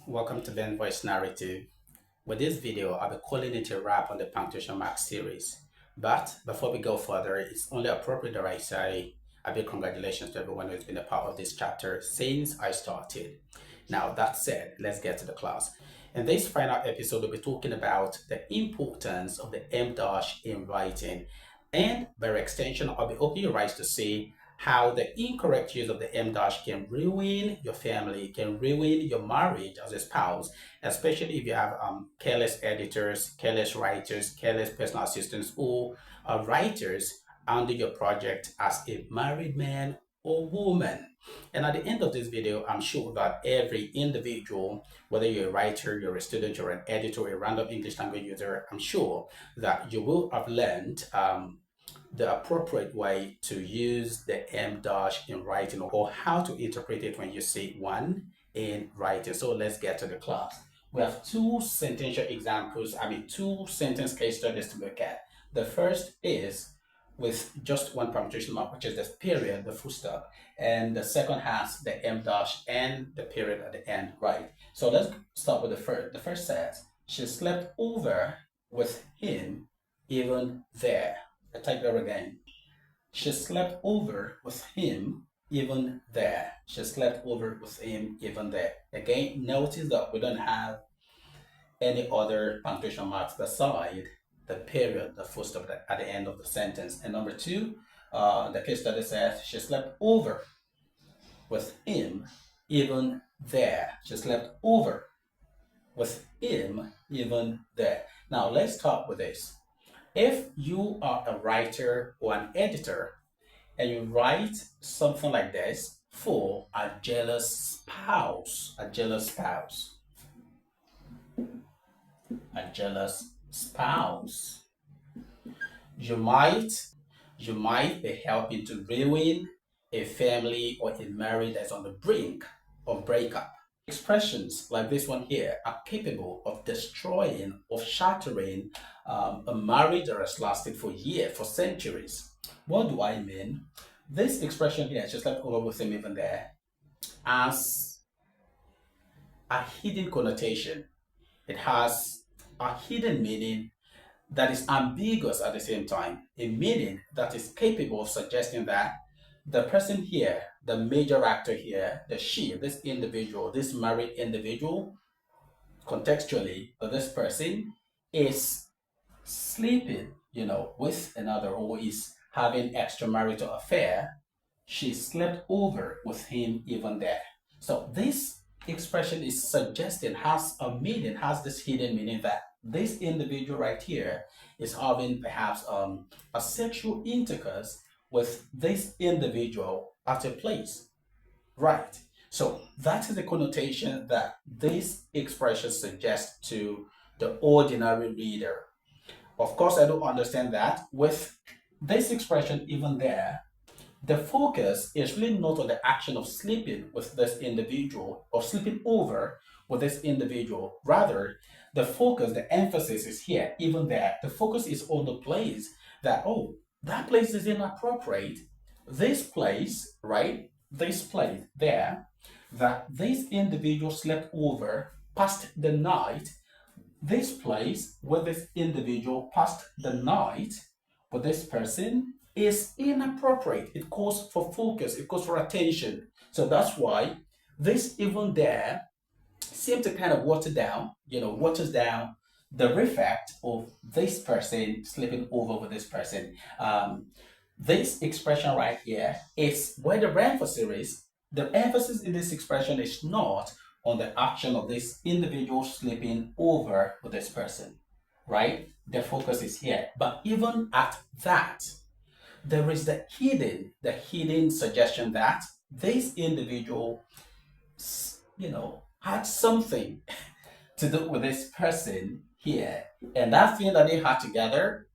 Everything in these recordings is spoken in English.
Welcome to Ben Voice Narrative. With this video, I'll be calling it a wrap on the punctuation mark series. But before we go further, it's only appropriate that I say a big congratulations to everyone who's been a part of this chapter since I started. Now, that said, let's get to the class. In this final episode, we'll be talking about the importance of the M dash in writing. And by extension, I'll be opening your eyes to see how the incorrect use of the M dash can ruin your family, can ruin your marriage as a spouse, especially if you have careless editors, careless writers, careless personal assistants, or writers under your project as a married man or woman. And at the end of this video, I'm sure that every individual, whether you're a writer, you're a student, you're an editor, a random English language user, I'm sure that you will have learned the appropriate way to use the M dash in writing or how to interpret it when you see one in writing. So let's get to the class. We have two two sentence case studies to look at. The first is with just one punctuation mark, which is the period, the full stop, and the second has the M dash and the period at the end, right? So let's start with the first. The first says, she slept over with him even there. I type that again. She slept over with him even there. She slept over with him even there. Again, notice that we don't have any other punctuation marks beside the period, the full stop at the end of the sentence. And number two, the case study says she slept over with him even there. She slept over with him even there. Now let's start with this. If you are a writer or an editor and you write something like this for a jealous spouse, a jealous spouse, a jealous spouse, you might be helping to ruin a family or a marriage that's on the brink of breakup. Expressions like this one here are capable of destroying, of shattering a marriage that has lasted for years, for centuries. What do I mean? This expression here, just like over with him even there, has a hidden connotation. It has a hidden meaning that is ambiguous at the same time, a meaning that is capable of suggesting that the person here, the major actor here, this individual, this married individual, contextually, this person is sleeping, with another or is having extramarital affair. She slept over with him even there. So this expression is suggesting, has a meaning, has this hidden meaning that this individual right here is having perhaps a sexual intercourse with this individual at a place, right? So that is the connotation that this expression suggests to the ordinary reader. Of course, I do understand that with this expression even there, the focus is really not on the action of sleeping with this individual or sleeping over with this individual. Rather, the focus, the emphasis is here, even there. The focus is on the place that, oh, that place is inappropriate. This place, right? This place there, that this individual slept over, passed the night. This place where this individual passed the night with this person is inappropriate. It calls for focus, it calls for attention. So that's why this even there seems to kind of waters down the effect of this person sleeping over with this person. This expression right here is where the emphasis is. The emphasis in this expression is not on the action of this individual sleeping over with this person, right? The focus is here. But even at that, there is the hidden suggestion that this individual, had something to do with this person here. And that thing that they had together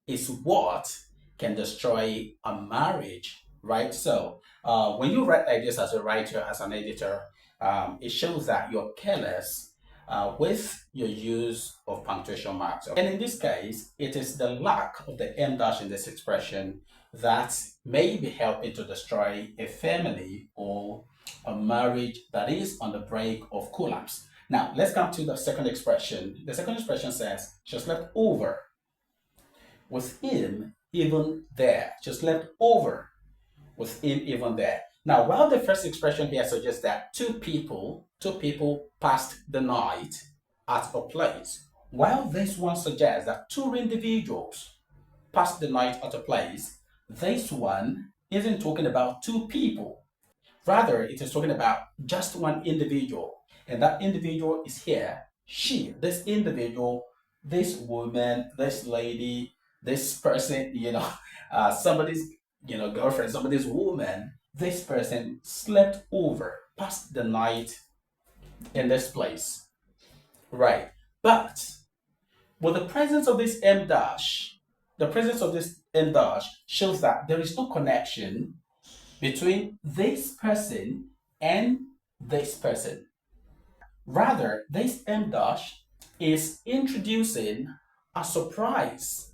is what can destroy a marriage, right? So when you write like this as a writer, as an editor, it shows that you're careless with your use of punctuation marks. And in this case, it is the lack of the M dash in this expression that may be helping to destroy a family or A marriage that is on the brink of collapse. Now, let's come to the second expression. The second expression says, she slept over with him even there. She slept over with him even there. Now, while the first expression here suggests that two people passed the night at a place, while this one suggests that two individuals passed the night at a place, this one isn't talking about two people. Rather, it is talking about just one individual. And that individual is here. This individual, this woman, this lady, this person, somebody's, girlfriend, somebody's woman, this person slept over, passed the night in this place. Right. But with the presence of this M dash, the presence of this M dash shows that there is no connection between this person and this person. Rather, this M dash is introducing a surprise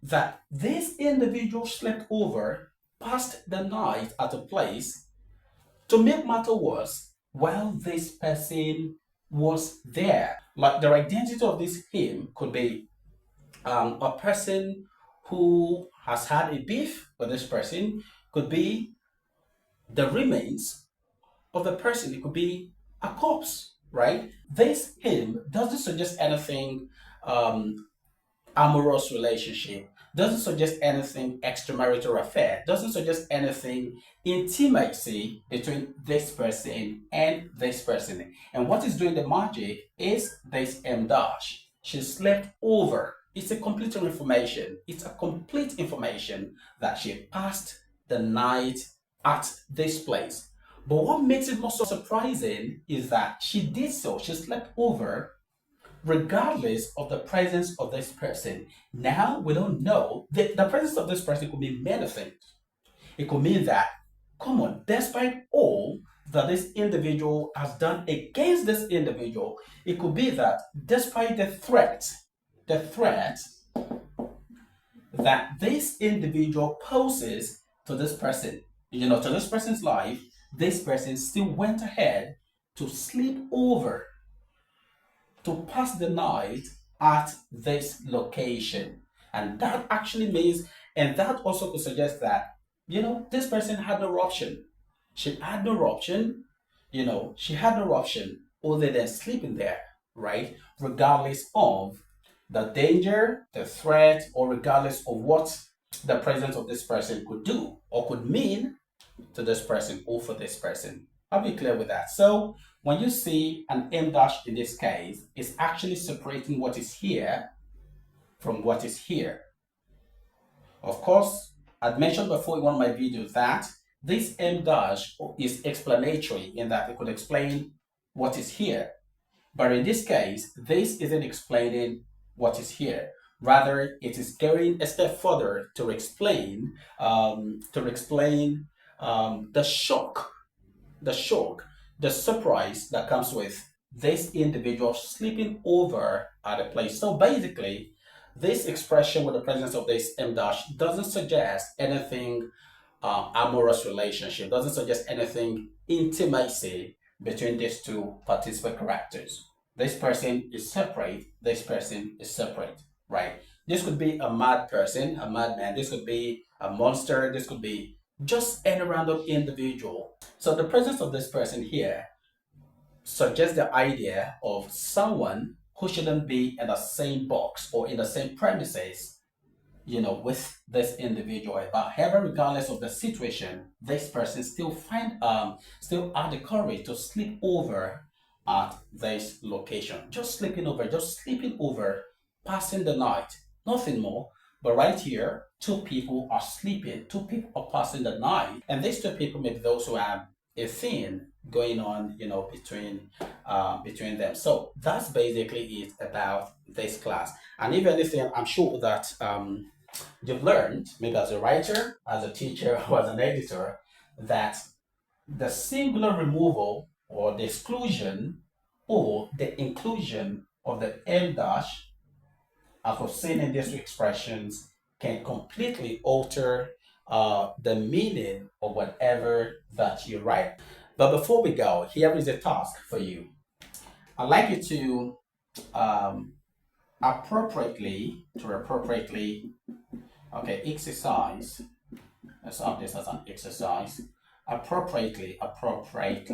that this individual slept over, passed the night at a place. To make matter worse, while this person was there, like the identity of this him could be a person who has had a beef with this person, could be the remains of the person. It could be a corpse, right? This hymn doesn't suggest anything amorous relationship, doesn't suggest anything extramarital affair, doesn't suggest anything intimacy between this person and this person. And what is doing the magic is this M dash. She slept over. It's a complete information. It's a complete information that she passed the night at this place. But what makes it more surprising is that she did so. She slept over regardless of the presence of this person. Now we don't know. The presence of this person could mean many things. It could mean that, come on, despite all that this individual has done against this individual, it could be that despite the threat that this individual poses to this person, to this person's life, this person still went ahead to sleep over, to pass the night at this location. And that actually means, and that also could suggest that, this person had no option. She had no option, she had no option other than sleeping there, right? Regardless of the danger, the threat, or regardless of what the presence of this person could do or could mean to this person or for this person. I'll be clear with that. So when you see an M dash in this case, it's actually separating what is here from what is here. Of course, I'd mentioned before in one of my videos that this M dash is explanatory in that it could explain what is here. But in this case, this isn't explaining what is here. Rather, it is going a step further to explain the shock, the surprise that comes with this individual sleeping over at a place. So basically, this expression with the presence of this M dash doesn't suggest anything amorous relationship, doesn't suggest anything intimacy between these two participant characters. This person is separate, this person is separate, right? This could be a mad person, a madman, this could be a monster, this could be just any random individual. So the presence of this person here suggests the idea of someone who shouldn't be in the same box or in the same premises, with this individual. But however, regardless of the situation, this person still had the courage to sleep over at this location. Just sleeping over, passing the night, nothing more. But right here, two people are sleeping, two people are passing the night, and these two people may be those who have a thing going on, between them. So that's basically it about this class. And if anything, I'm sure that you've learned, maybe as a writer, as a teacher, or as an editor, that the singular removal or the exclusion or the inclusion of the M dash, as we've seen in these two expressions, can completely alter the meaning of whatever that you write. But before we go, here is a task for you. I'd like you to appropriately, okay, exercise. Let's have this as an exercise. Appropriately apply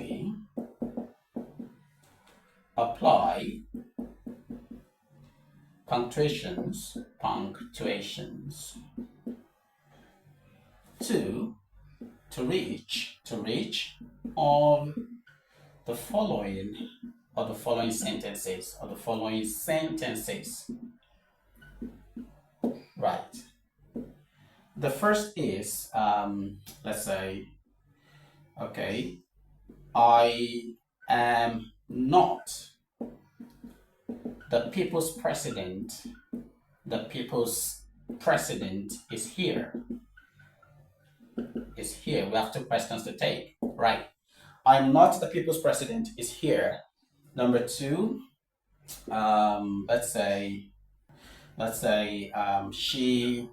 punctuations to reach of the following sentences. Right. The first is, let's say, okay, I am not the people's president. The people's president is here. We have two questions to take. Right. I'm not the people's president is here. Number two, let's say she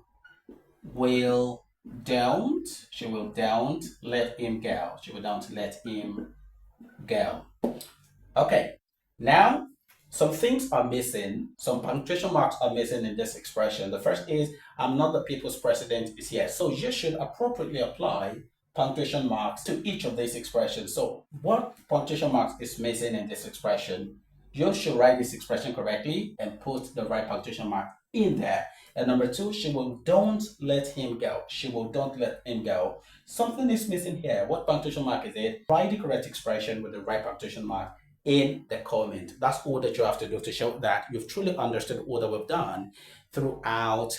will don't let him go. Okay, now some things are missing, some punctuation marks are missing in this expression. The first is, I'm not the people's president is here. So you should appropriately apply punctuation marks to each of these expressions. So what punctuation marks is missing in this expression? You should write this expression correctly and put the right punctuation mark in there. And number two, she will don't let him go. Something is missing here. What punctuation mark is it? Write the correct expression with the right punctuation mark in the comment. That's all that you have to do to show that you've truly understood all that we've done throughout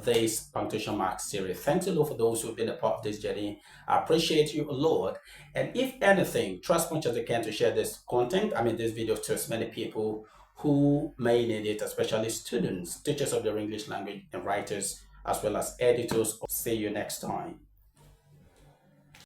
this punctuation mark series. Thanks a lot for those who've been a part of this journey. I appreciate you a lot. And if anything, try as much as you can to share this content, this video, to as many people who may need it, especially students, teachers of their English language, and writers, as well as editors. See you next time.